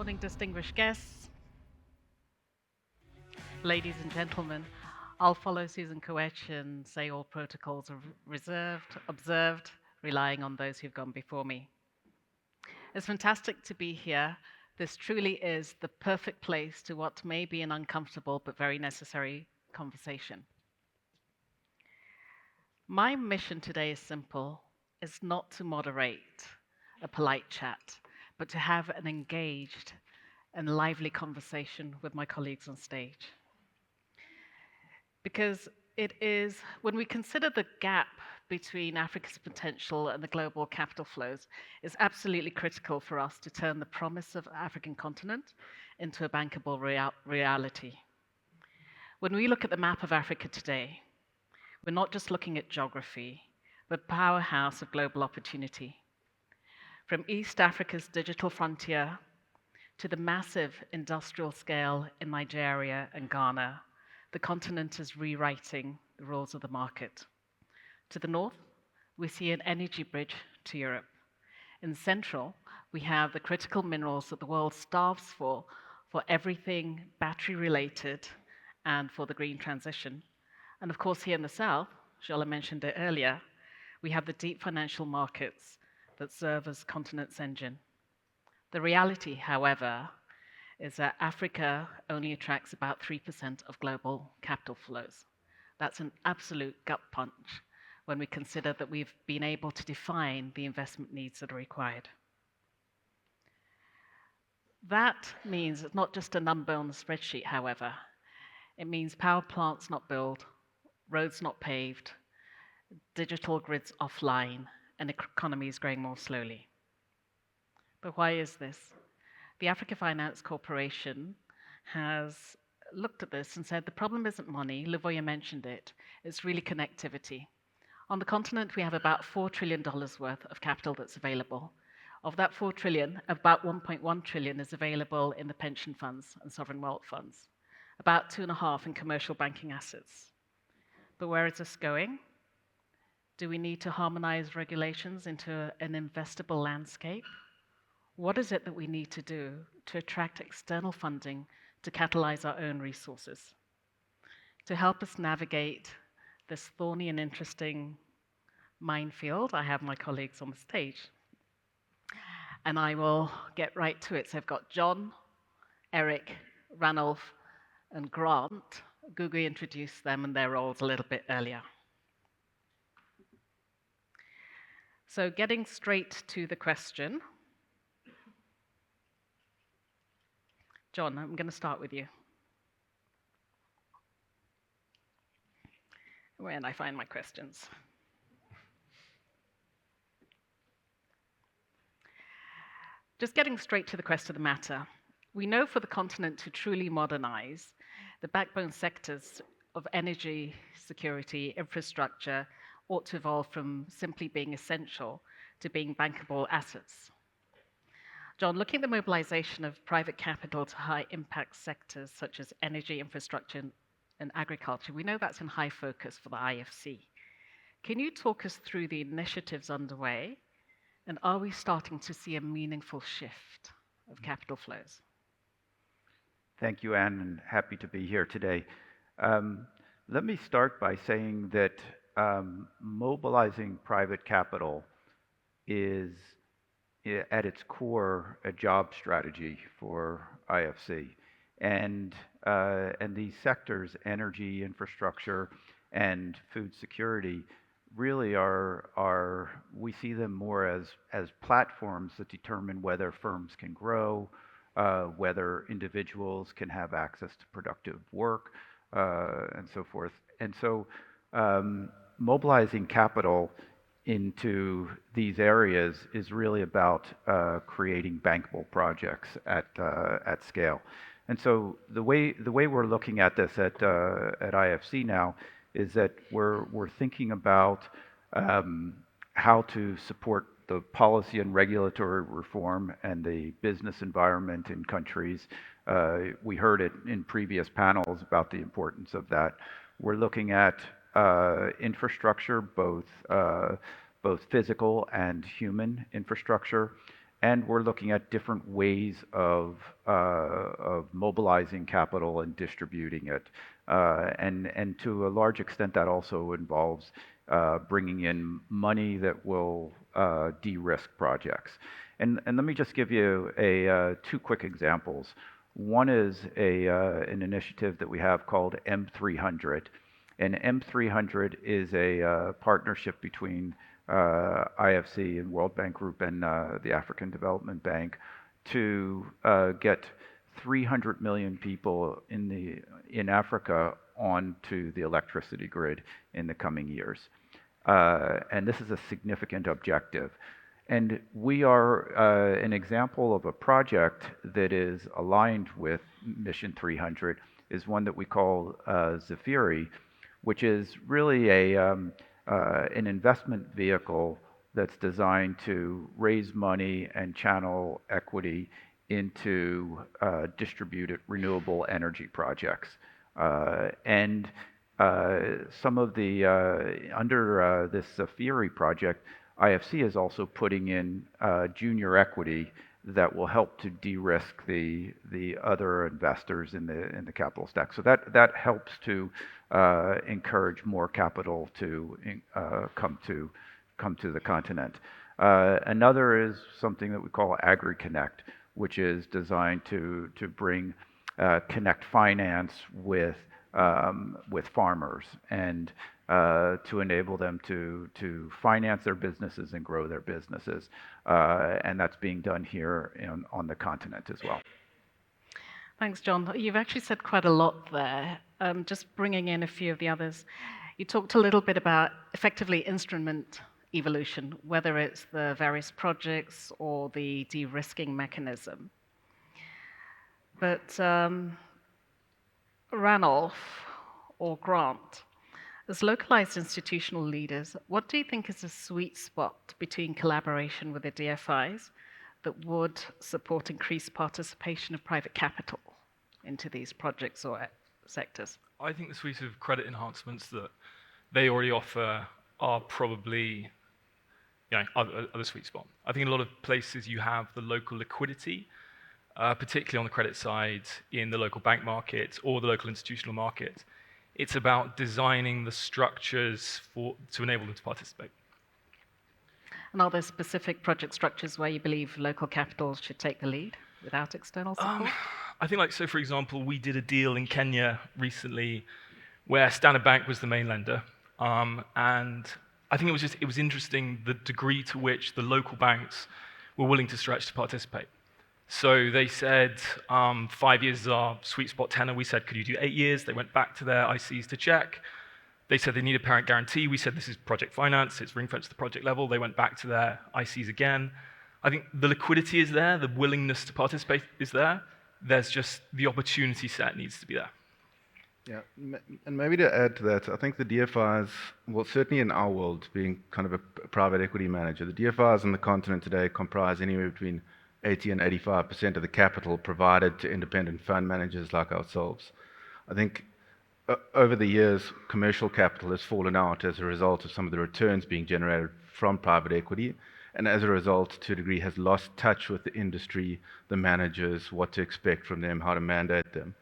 morning, distinguished guests, ladies and gentlemen. I'll follow Susan Coetch and say all protocols are reserved, observed, relying on those who've gone before me. It's fantastic to be here. This truly is the perfect place to what may be an uncomfortable but very necessary conversation. My mission today is simple. It's not to moderate a polite chat, but to have an engaged and lively conversation with my colleagues on stage. Because it is, when we consider the gap between Africa's potential and the global capital flows, it's absolutely critical for us to turn the promise of the African continent into a bankable reality. When we look at the map of Africa today, we're not just looking at geography, but a powerhouse of global opportunity. From East Africa's digital frontier to the massive industrial scale in Nigeria and Ghana, the continent is rewriting the rules of the market. To the north, we see an energy bridge to Europe. In central, we have the critical minerals that the world starves for everything battery related and for the green transition. And of course, here in the south, Jola mentioned it earlier, we have the deep financial markets that serve as continent's engine. The reality, however, is that Africa only attracts about 3% of global capital flows. That's an absolute gut punch when we consider that we've been able to define the investment needs that are required. That means it's not just a number on the spreadsheet, however. It means power plants not built, roads not paved, digital grids offline, and economies growing more slowly. But why is this? The Africa Finance Corporation has looked at this and said the problem isn't money, Livoya mentioned it, it's really connectivity. On the continent, we have about $4 trillion worth of capital that's available. Of that 4 trillion, about 1.1 trillion is available in the pension funds and sovereign wealth funds, about 2.5 in commercial banking assets. But where is this going? Do we need to harmonize regulations into an investable landscape? What is it that we need to do to attract external funding to catalyze our own resources? To help us navigate this thorny and interesting minefield, I have my colleagues on the stage. And I will get right to it. So I've got John, Eric, Ranulph, and Grant. Gugu introduced them and their roles a little bit earlier. So getting straight to the question, John, I'm going to start with you. Where did I find my questions? Just getting straight to the crux of the matter. We know for the continent to truly modernize, the backbone sectors of energy, security, infrastructure ought to evolve from simply being essential to being bankable assets. John, looking at the mobilization of private capital to high impact sectors such as energy, infrastructure, and agriculture, we know that's in high focus for the IFC. Can you talk us through the initiatives underway, and are we starting to see a meaningful shift of capital flows? Thank you, Anne, and happy to be here today. Let me start by saying that mobilizing private capital is at its core a job strategy for IFC. And these sectors, energy, infrastructure, and food security, really we see them more as platforms that determine whether firms can grow, whether individuals can have access to productive work, and so forth. And so mobilizing capital into these areas is really about creating bankable projects at scale. And so the way we're looking at this at IFC now is that we're thinking about how to support the policy and regulatory reform and the business environment in countries. We heard it in previous panels about the importance of that. We're looking at infrastructure, both physical and human infrastructure, and we're looking at different ways of mobilizing capital and distributing it. And to a large extent, that also involves bringing in money that will de-risk projects. And let me just give you two quick examples. One is an initiative that we have called M300. And M300 is a partnership between IFC and World Bank Group and the African Development Bank to get 300 million people in Africa onto the electricity grid in the coming years. And this is a significant objective. And we are an example of a project that is aligned with Mission 300 is one that we call Zafiri, which is really an investment vehicle that's designed to raise money and channel equity into distributed renewable energy projects. And some of the, under this Zafiri project, IFC is also putting in junior equity that will help to de-risk the other investors in the capital stack. So that helps to encourage more capital to come to the continent. Another is something that we call AgriConnect, which is designed to bring connect finance with farmers and to enable them to finance their businesses and grow their businesses. And that's being done here on the continent as well. Thanks, John. You've actually said quite a lot there. Just bringing in a few of the others. You talked a little bit about effectively instrument evolution, whether it's the various projects or the de-risking mechanism. But Ranulph or Grant, as localized institutional leaders, what do you think is a sweet spot between collaboration with the DFIs that would support increased participation of private capital into these projects or sectors? I think the suite of credit enhancements that they already offer are probably are the sweet spot. I think in a lot of places you have the local liquidity, particularly on the credit side in the local bank market or the local institutional market. It's about designing the structures to enable them to participate. And are there specific project structures where you believe local capital should take the lead without external support? I think, so for example, we did a deal in Kenya recently where Standard Bank was the main lender. And I think it was interesting the degree to which the local banks were willing to stretch to participate. So they said 5 years is our sweet spot tenor. We said, could you do 8 years? They went back to their ICs to check. They said they need a parent guarantee. We said this is project finance. It's ring-fenced to the project level. They went back to their ICs again. I think the liquidity is there. The willingness to participate is there. There's just the opportunity set needs to be there. Yeah, and maybe to add to that, I think the DFIs, well, certainly in our world, being kind of a private equity manager, the DFIs on the continent today comprise anywhere between 80 and 85% of the capital provided to independent fund managers like ourselves. I think over the years, commercial capital has fallen out as a result of some of the returns being generated from private equity, and as a result, to a degree, has lost touch with the industry, the managers, what to expect from them, how to mandate them.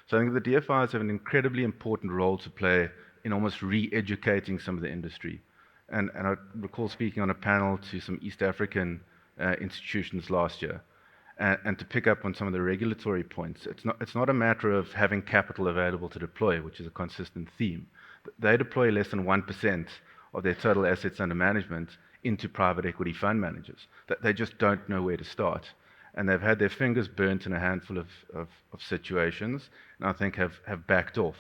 So I think the DFIs have an incredibly important role to play in almost re-educating some of the industry. And I recall speaking on a panel to some East African institutions last year. And to pick up on some of the regulatory points, it's not a matter of having capital available to deploy, which is a consistent theme. They deploy less than 1% of their total assets under management into private equity fund managers. They just don't know where to start. And they've had their fingers burnt in a handful of situations, and I think have backed off.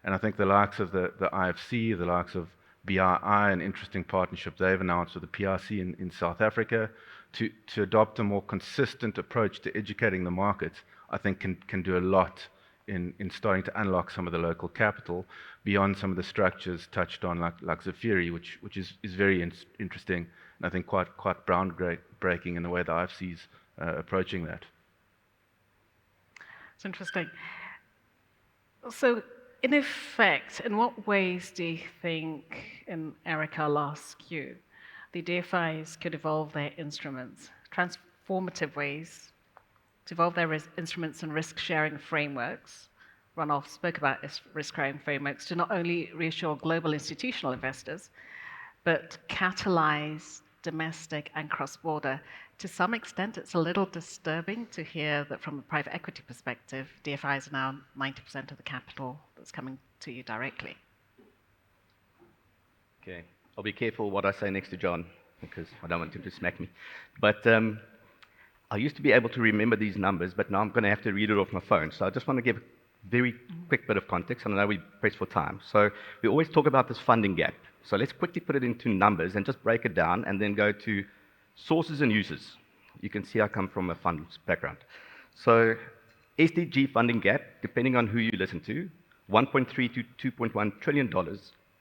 And I think the likes of the IFC, the likes of BRI, an interesting partnership they've announced with the PRC in South Africa, to adopt a more consistent approach to educating the market, I think can do a lot in starting to unlock some of the local capital beyond some of the structures touched on, like Zafiri, which is very interesting, and I think quite groundbreaking in the way the IFC's approaching that. It's interesting. So, in effect, in what ways do you think, and Eric, I'll ask you, the DFIs could evolve their instruments, formative ways to evolve their instruments and risk-sharing frameworks. Ronald spoke about risk-sharing frameworks to not only reassure global institutional investors, but catalyze domestic and cross-border. To some extent, it's a little disturbing to hear that from a private equity perspective, DFIs are now 90% of the capital that's coming to you directly. Okay, I'll be careful what I say next to John, because I don't want him to smack me. But I used to be able to remember these numbers, but now I'm going to have to read it off my phone. So I just want to give a very quick bit of context, and I know we press for time. So we always talk about this funding gap. So let's quickly put it into numbers and just break it down, and then go to sources and uses. You can see I come from a funds background. So SDG funding gap, depending on who you listen to, $1.3 to $2.1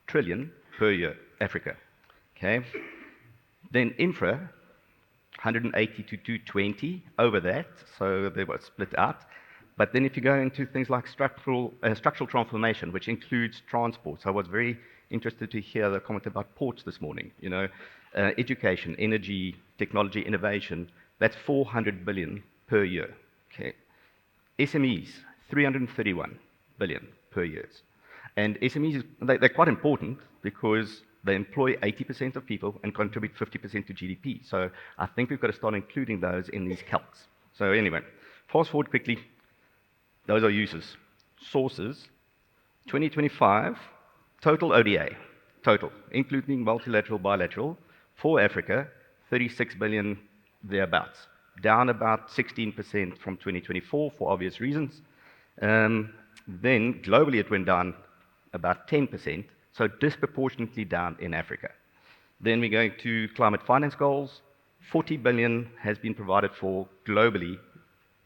trillion per year, Africa. Okay. Then infra, 180 to 220 over that, so they were split out. But then if you go into things like structural transformation, which includes transport, so I was very interested to hear the comment about ports this morning. Education, energy, technology, innovation, that's 400 billion per year. Okay. SMEs, 331 billion per year. And SMEs, they're quite important because they employ 80% of people and contribute 50% to GDP. So I think we've got to start including those in these calcs. So anyway, fast forward quickly. Those are uses. Sources, 2025, total ODA, total, including multilateral, bilateral, for Africa, 36 billion thereabouts, down about 16% from 2024 for obvious reasons. Then globally it went down about 10%, so disproportionately down in Africa. Then we're going to climate finance goals. 40 billion has been provided for globally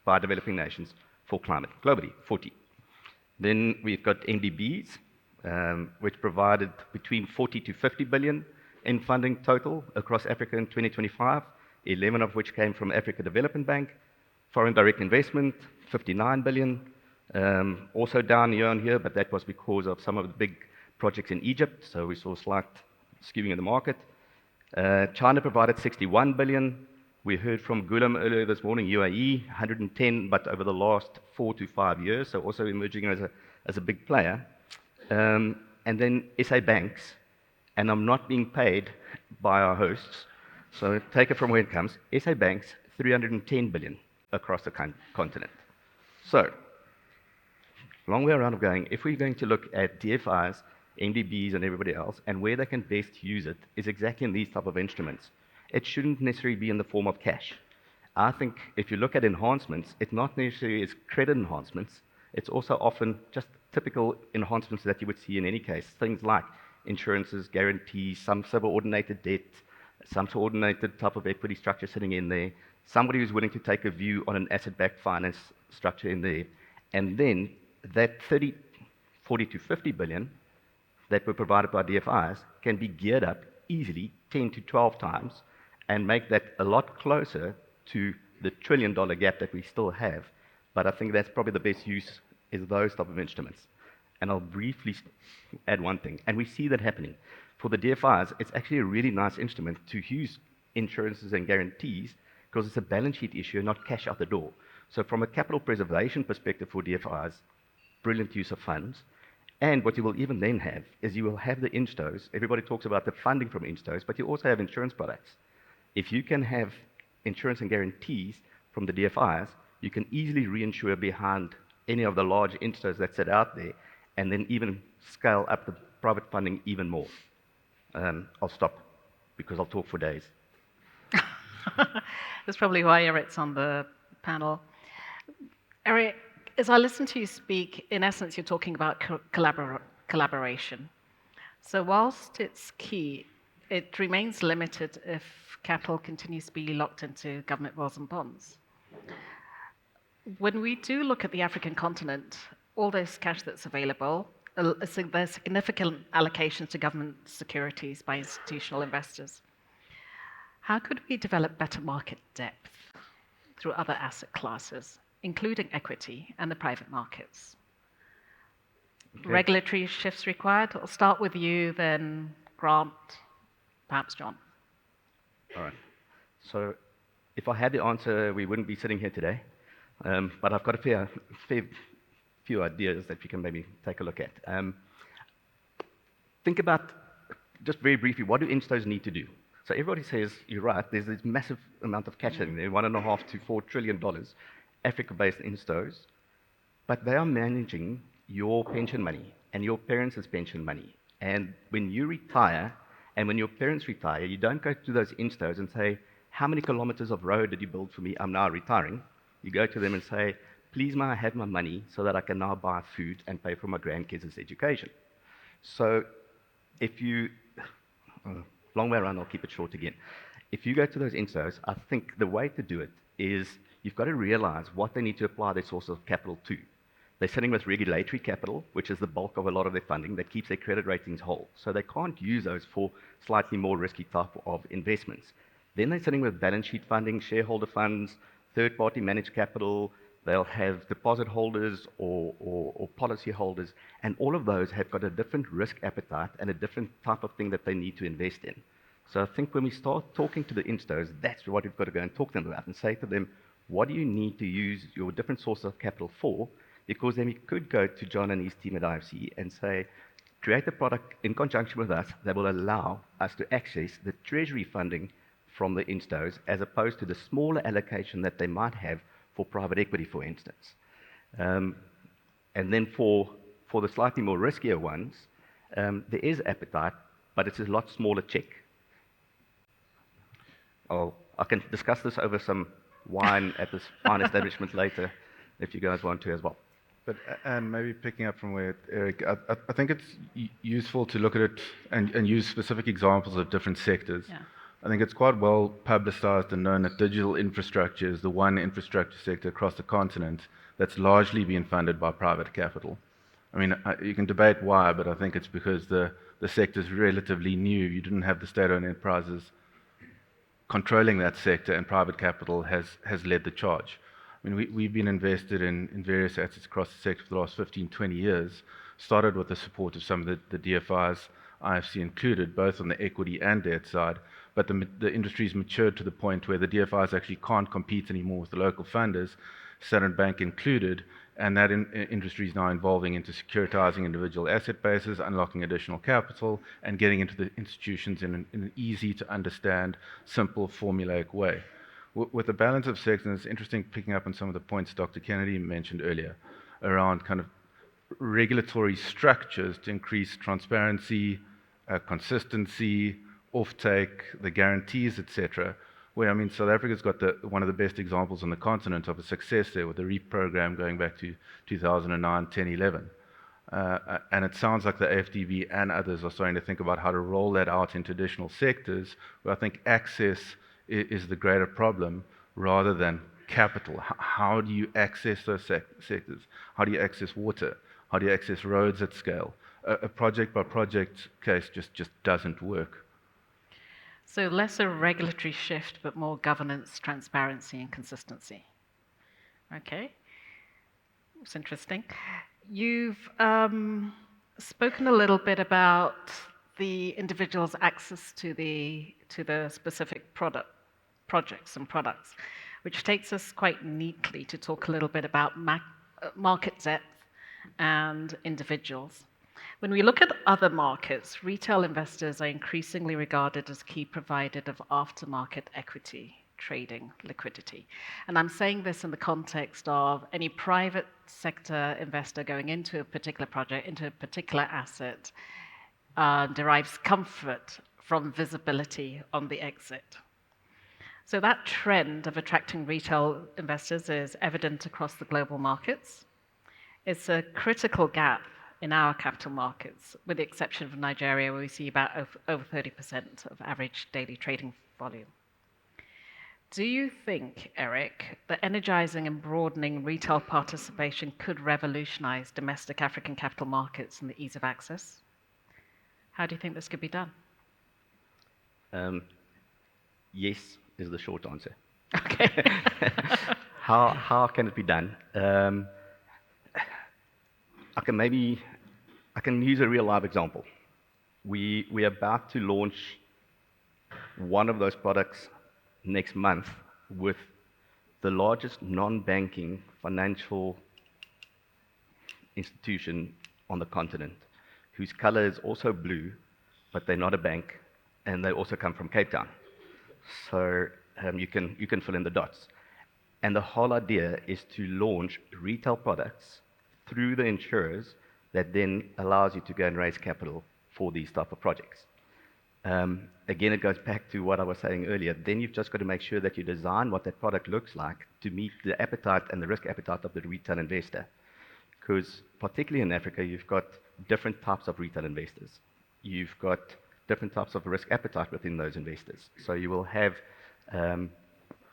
by developing nations for climate, globally, 40. Then we've got NDBs, which provided between 40 to 50 billion in funding total across Africa in 2025, 11 of which came from Africa Development Bank. Foreign direct investment, 59 billion, also down year on year, but that was because of some of the big projects in Egypt, so we saw a slight skewing in the market. China provided 61 billion. We heard from Gulam earlier this morning, UAE, 110, but over the last 4 to 5 years, so also emerging as a big player. And then SA banks, and I'm not being paid by our hosts, so take it from where it comes. SA banks, 310 billion across the continent. So, long way around of going, if we're going to look at DFIs, MDBs, and everybody else, and where they can best use it, is exactly in these type of instruments. It shouldn't necessarily be in the form of cash. I think if you look at enhancements, it's not necessarily as credit enhancements, it's also often just typical enhancements that you would see in any case. Things like insurances, guarantees, some subordinated debt, some subordinated type of equity structure sitting in there, somebody who's willing to take a view on an asset-backed finance structure in there, and then that 40 to 50 billion that were provided by DFIs can be geared up easily 10 to 12 times and make that a lot closer to the $1 trillion gap that we still have. But I think that's probably the best use is those type of instruments. And I'll briefly add one thing, and we see that happening. For the DFIs, it's actually a really nice instrument to use insurances and guarantees because it's a balance sheet issue and not cash out the door. So from a capital preservation perspective for DFIs, brilliant use of funds. And what you will even then have is you will have the instos. Everybody talks about the funding from instos, but you also have insurance products. If you can have insurance and guarantees from the DFIs, you can easily reinsure behind any of the large instos that sit out there, and then even scale up the private funding even more. I'll stop because I'll talk for days. That's probably why Eric's on the panel. Eric, as I listen to you speak, in essence, you're talking about collaboration. So whilst it's key, it remains limited if capital continues to be locked into government bonds and bonds. When we do look at the African continent, all this cash that's available, there's significant allocations to government securities by institutional investors. How could we develop better market depth through other asset classes, including equity and the private markets? Okay. Regulatory shifts required? I'll start with you, then Grant, perhaps John. All right. So If I had the answer, we wouldn't be sitting here today. But I've got a fair few ideas that we can maybe take a look at. Think about, just very briefly, what do instos need to do? So everybody says, you're right, there's this massive amount of cash in there, $1.5 to $4 trillion, Africa-based instos, but they are managing your pension money and your parents' pension money. And when you retire, and when your parents retire, you don't go to those instos and say, how many kilometers of road did you build for me? I'm now retiring. You go to them and say, please may I have my money so that I can now buy food and pay for my grandkids' education. So if you, long way around, I'll keep it short again. If you go to those instos, I think the way to do it is you've got to realize what they need to apply their source of capital to. They're sitting with regulatory capital, which is the bulk of a lot of their funding, that keeps their credit ratings whole. So they can't use those for slightly more risky type of investments. Then they're sitting with balance sheet funding, shareholder funds, third-party managed capital. They'll have deposit holders or policy holders, and all of those have got a different risk appetite and a different type of thing that they need to invest in. So I think when we start talking to the instos, that's what we've got to go and talk to them about and say to them, what do you need to use your different sources of capital for? Because then we could go to John and his team at IFC and say, create a product in conjunction with us that will allow us to access the treasury funding from the instos, as opposed to the smaller allocation that they might have for private equity, for instance. And then for the slightly more riskier ones, there is appetite, but it's a lot smaller check. I can discuss this over some wine at this fine establishment later, if you guys want to as well. But and maybe picking up from where Eric, I think it's useful to look at it and use specific examples of different sectors. Yeah. I think it's quite well publicized and known that digital infrastructure is the one infrastructure sector across the continent that's largely been funded by private capital. I mean, you can debate why, but I think it's because the sector's relatively new. You didn't have the state-owned enterprises controlling that sector, and private capital has led the charge. I mean, we've been invested in various assets across the sector for the last 15, 20 years, started with the support of some of the DFIs, IFC included, both on the equity and debt side, but the industry's matured to the point where the DFIs actually can't compete anymore with the local funders, Standard Bank included, and that industry is now evolving into securitizing individual asset bases, unlocking additional capital, and getting into the institutions in an easy to understand, simple, formulaic way. With the balance of sectors, it's interesting picking up on some of the points Dr. Kennedy mentioned earlier around kind of regulatory structures to increase transparency, consistency, offtake, the guarantees, etc. Where, I mean, South Africa's got one of the best examples on the continent of a success there with the REAP program going back to 2009, 10, 11. And it sounds like the AFDB and others are starting to think about how to roll that out into additional sectors, where I think access is the greater problem rather than capital. How do you access those sectors? How do you access water? How do you access roads at scale? A project-by-project case just doesn't work. So less a regulatory shift, but more governance, transparency, and consistency. Okay, it's interesting. You've spoken a little bit about the individual's access to the specific projects and products, which takes us quite neatly to talk a little bit about market depth and individuals. When we look at other markets, retail investors are increasingly regarded as key providers of aftermarket equity trading liquidity. And I'm saying this in the context of any private sector investor going into a particular project, into a particular asset, derives comfort from visibility on the exit. So that trend of attracting retail investors is evident across the global markets. It's a critical gap in our capital markets, with the exception of Nigeria, where we see about over 30% of average daily trading volume. Do you think, Eric, that energizing and broadening retail participation could revolutionize domestic African capital markets and the ease of access? How do you think this could be done? Yes is the short answer. Okay. How can it be done? I can use a real live example. We're about to launch one of those products next month with the largest non-banking financial institution on the continent, whose color is also blue, but they're not a bank, and they also come from Cape Town. So you can fill in the dots. And the whole idea is to launch retail products through the insurers that then allows you to go and raise capital for these type of projects. Again, it goes back to what I was saying earlier. Then you've just got to make sure that you design what that product looks like to meet the appetite and the risk appetite of the retail investor. Because particularly in Africa, you've got different types of retail investors. You've got different types of risk appetite within those investors. So you will have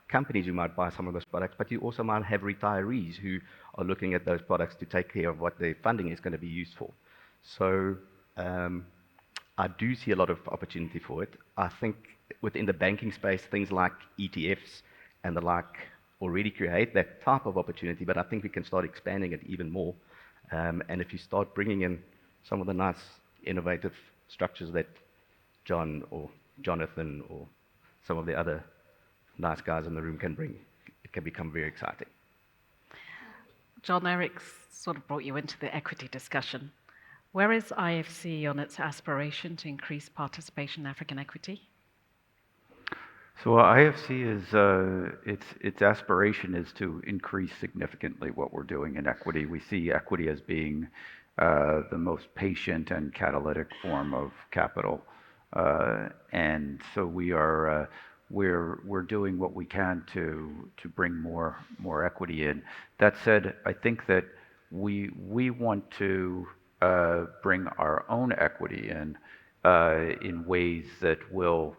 companies who might buy some of those products, but you also might have retirees who are looking at those products to take care of what their funding is going to be used for. So I do see a lot of opportunity for it. I think within the banking space, things like ETFs and the like already create that type of opportunity, but I think we can start expanding it even more. And if you start bringing in some of the nice, innovative structures that John or Jonathan or some of the other nice guys in the room can bring, it can become very exciting. John, Eric's sort of brought you into the equity discussion. Where is IFC on its aspiration to increase participation in African equity? So IFC is its aspiration is to increase significantly what we're doing in equity. We see equity as being the most patient and catalytic form of capital, and so we're doing what we can to bring more equity in. That said, I think that we want to bring our own equity in ways that will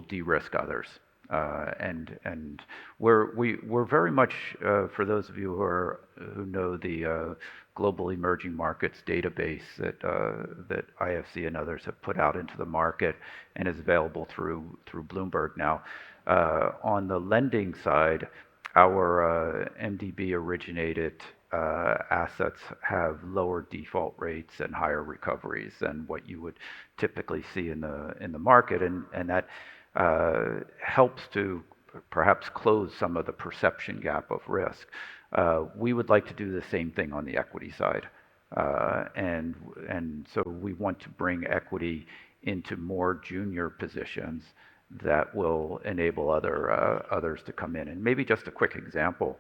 de-risk others. And we're very much for those of you who know the Global Emerging Markets database that IFC and others have put out into the market and is available through Bloomberg now. On the lending side, our MDB originated assets have lower default rates and higher recoveries than what you would typically see in the market, and that helps to perhaps close some of the perception gap of risk. We would like to do the same thing on the equity side, and so we want to bring equity into more junior positions that will enable others to come in. And maybe just a quick example.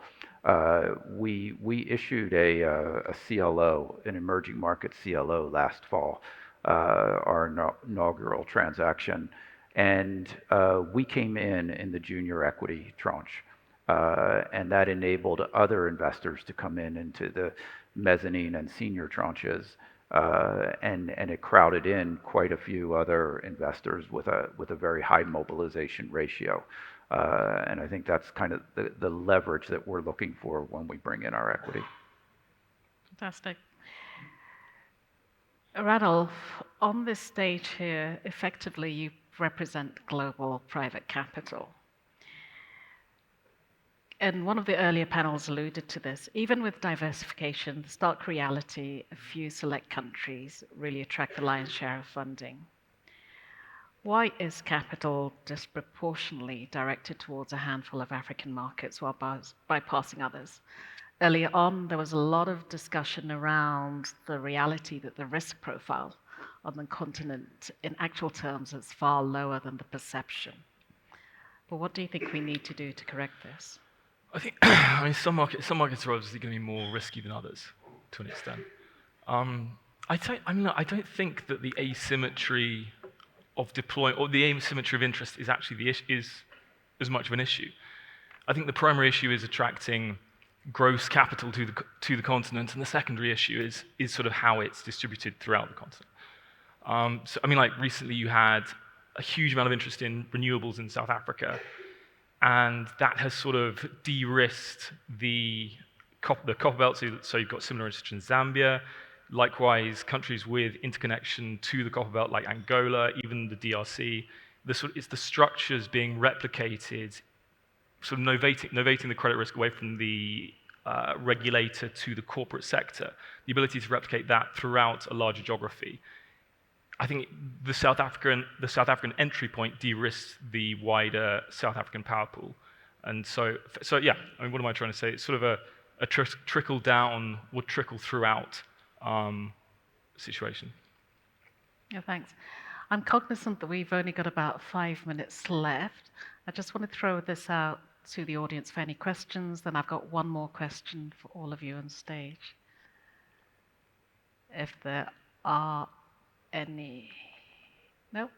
We issued a CLO, an emerging market CLO last fall, our inaugural transaction, and we came in the junior equity tranche, and that enabled other investors to come into the mezzanine and senior tranches, and it crowded in quite a few other investors with a very high mobilization ratio. And I think that's kind of the leverage that we're looking for when we bring in our equity. Fantastic. Ranulf, on this stage here, effectively you represent global private capital. And one of the earlier panels alluded to this. Even with diversification, the stark reality, a few select countries really attract the lion's share of funding. Why is capital disproportionately directed towards a handful of African markets while bypassing others? Earlier on, there was a lot of discussion around the reality that the risk profile on the continent in actual terms is far lower than the perception. But what do you think we need to do to correct this? I think some markets are obviously going to be more risky than others to an extent. I don't think that the asymmetry of deployment or the asymmetry of interest is actually is as much of an issue. I think the primary issue is attracting gross capital to the continent, and the secondary issue is sort of how it's distributed throughout the continent. So like recently you had a huge amount of interest in renewables in South Africa, and that has sort of de-risked the copper belt. So you've got similar interest in Zambia. Likewise, countries with interconnection to the copper belt, like Angola, even the DRC. It's the structures being replicated, sort of novating the credit risk away from the regulator to the corporate sector. The ability to replicate that throughout a larger geography I think the South African entry point de-risks the wider South African power pool, and so yeah. I mean, what am I trying to say? It's sort of a trickle down would trickle throughout situation. Yeah, thanks. I'm cognizant that we've only got about 5 minutes left. I just want to throw this out to the audience for any questions. Then I've got one more question for all of you on stage. If there are any. No?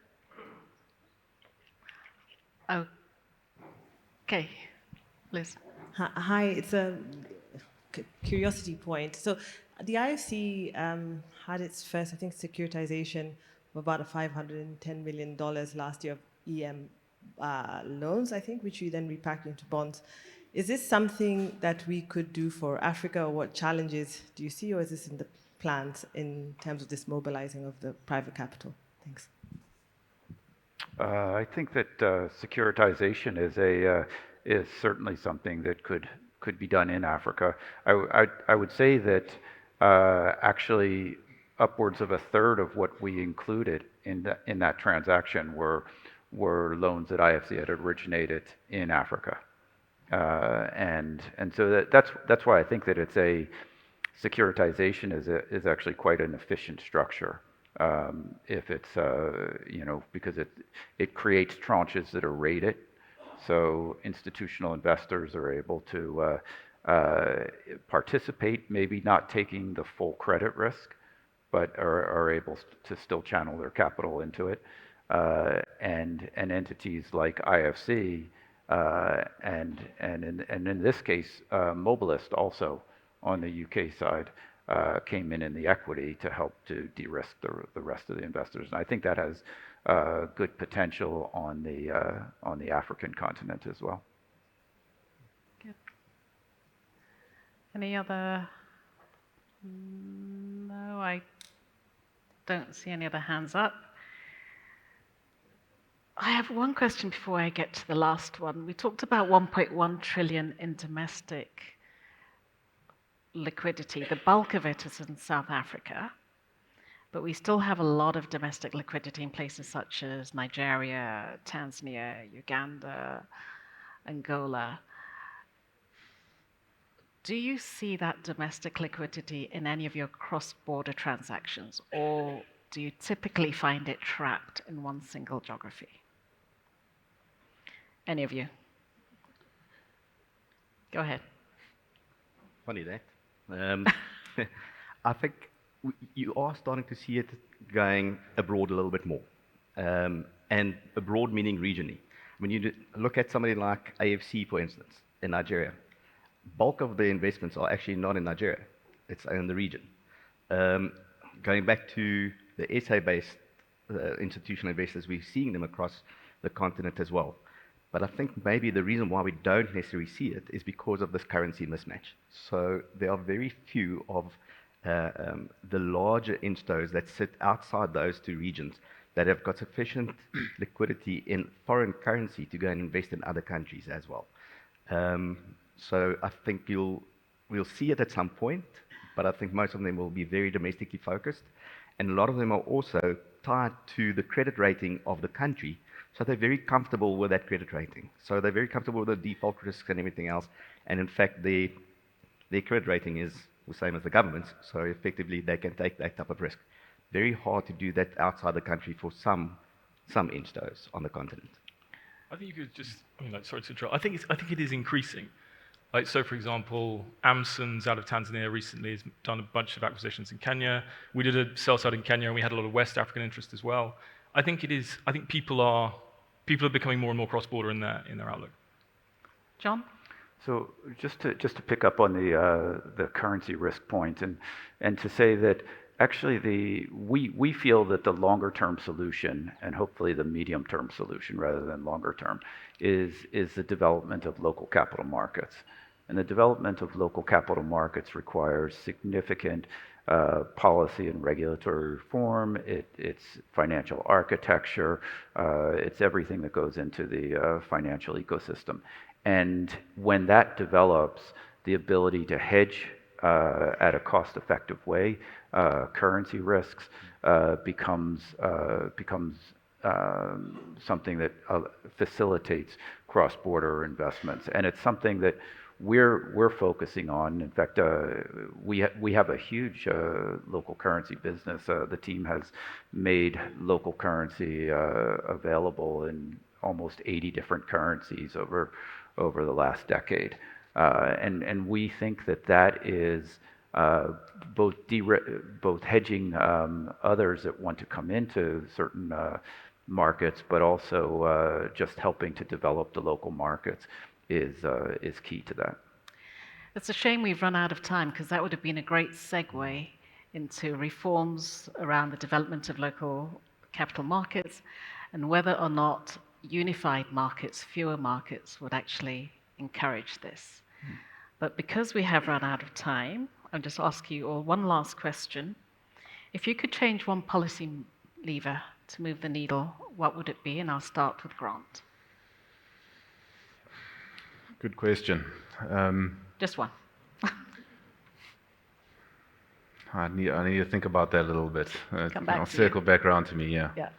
Okay, Liz. Hi, it's a curiosity point. So the IFC had its first, I think, securitization of about $510 million last year of EM loans, I think, which we then repacked into bonds. Is this something that we could do for Africa, or what challenges do you see, or is this in the plans in terms of this mobilizing of the private capital? Thanks. I think that securitization is certainly something that could be done in Africa. I would say that actually upwards of a third of what we included in that transaction were loans that IFC had originated in Africa, and so that's why I think that it's a securitization is actually quite an efficient structure. If it's because it creates tranches that are rated, so institutional investors are able to participate, maybe not taking the full credit risk, but are able to still channel their capital into it. And entities like IFC and in this case, Mobilist also on the UK side came in the equity to help to de-risk the rest of the investors. And I think that has good potential on the African continent as well. Good. Any other? No, I don't see any other hands up. I have one question before I get to the last one. We talked about 1.1 trillion in domestic liquidity. The bulk of it is in South Africa, but we still have a lot of domestic liquidity in places such as Nigeria, Tanzania, Uganda, Angola. Do you see that domestic liquidity in any of your cross-border transactions, or do you typically find it trapped in one single geography? Any of you? Go ahead. Funny that. I think you are starting to see it going abroad a little bit more, and abroad meaning regionally. When you look at somebody like IFC, for instance, in Nigeria, bulk of the investments are actually not in Nigeria; it's in the region. Going back to the SA-based institutional investors, we're seeing them across the continent as well. But I think maybe the reason why we don't necessarily see it is because of this currency mismatch. So there are very few of the larger instos that sit outside those two regions that have got sufficient liquidity in foreign currency to go and invest in other countries as well. So I think we'll see it at some point, but I think most of them will be very domestically focused. And a lot of them are also tied to the credit rating of the country. So they're very comfortable with that credit rating. So they're very comfortable with the default risks and everything else. And in fact, their credit rating is the same as the government's. So effectively, they can take that type of risk. Very hard to do that outside the country for some instos on the continent. I think you could just, sorry to interrupt. I think it is increasing. Like, so for example, Amson's out of Tanzania recently has done a bunch of acquisitions in Kenya. We did a sell side in Kenya, and we had a lot of West African interest as well. I think people are becoming more and more cross-border in their outlook. John? So just to pick up on the currency risk point and to say that actually we feel that the longer term solution and hopefully the medium term solution rather than longer term is the development of local capital markets. And the development of local capital markets requires significant policy and regulatory reform. It's financial architecture. It's everything that goes into the financial ecosystem. And when that develops, the ability to hedge at a cost-effective way, currency risks becomes something that facilitates cross-border investments, and it's something that we're focusing on. In fact, we have a huge local currency business. The team has made local currency available in almost 80 different currencies over the last decade, and we think that is both hedging others that want to come into certain markets, but also just helping to develop the local markets is key to that. It's a shame we've run out of time, because that would have been a great segue into reforms around the development of local capital markets and whether or not unified markets, fewer markets, would actually encourage this. But because we have run out of time, I'll just ask you all one last question. If you could change one policy lever to move the needle, what would it be? And I'll start with Grant. Good question. Just one. I need to think about that a little bit. Come back I'll to circle back around to me, yeah. Yeah.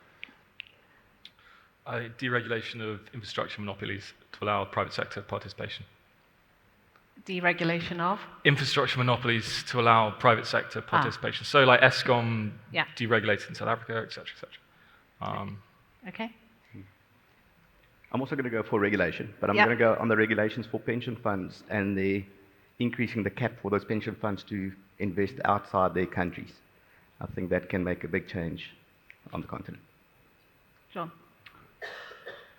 Deregulation of infrastructure monopolies to allow private sector participation. Deregulation of? Infrastructure monopolies to allow private sector participation. So like ESCOM Yeah. deregulated in South Africa, et cetera, et cetera. Okay. I'm also going to go for regulation, but I'm Yeah. going to go on the regulations for pension funds and the increasing the cap for those pension funds to invest outside their countries. I think that can make a big change on the continent. John.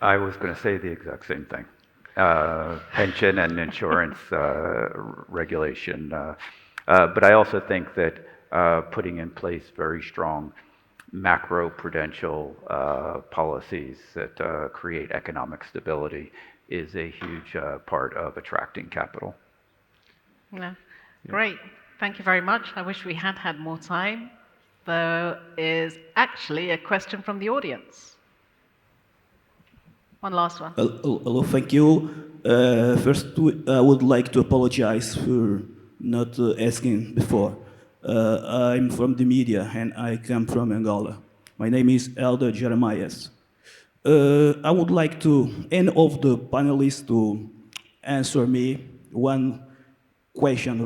I was going to say the exact same thing. Pension and insurance regulation. But I also think that putting in place very strong macro-prudential policies that create economic stability is a huge part of attracting capital. Yeah. Great. Thank you very much. I wish we had had more time. There is actually a question from the audience. One last one. Hello, thank you. First, I would like to apologize for not asking before. I'm from the media and I come from Angola. My name is Elder Jeremias. I would like to, any of the panelists to answer me one question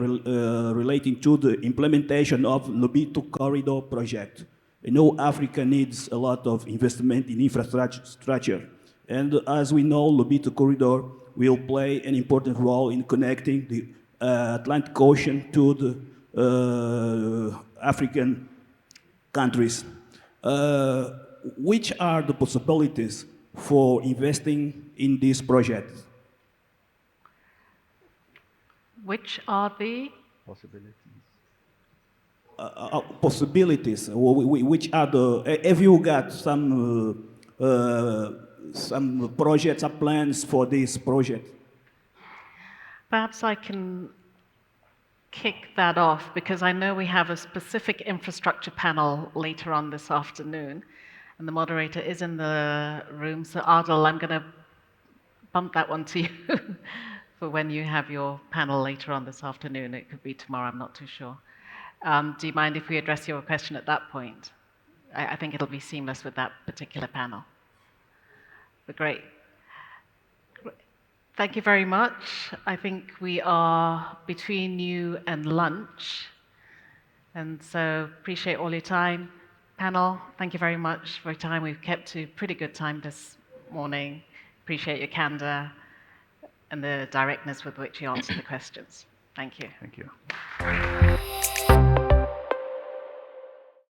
relating to the implementation of Lobito Corridor project. I know Africa needs a lot of investment in infrastructure. And as we know, Lobito Corridor will play an important role in connecting the Atlantic Ocean to the African countries. Which are the possibilities for investing in this project? Which are the possibilities? Which are the? Have you got some projects or plans for this project? Perhaps I can kick that off, because I know we have a specific infrastructure panel later on this afternoon, and the moderator is in the room. So Adil, I'm going to bump that one to you for when you have your panel later on this afternoon. It could be tomorrow, I'm not too sure. Do you mind if we address your question at that point? I think it'll be seamless with that particular panel. But great. Thank you very much. I think we are between you and lunch. And so appreciate all your time. Panel, thank you very much for your time. We've kept to pretty good time this morning. Appreciate your candor and the directness with which you answered the questions. Thank you. Thank you.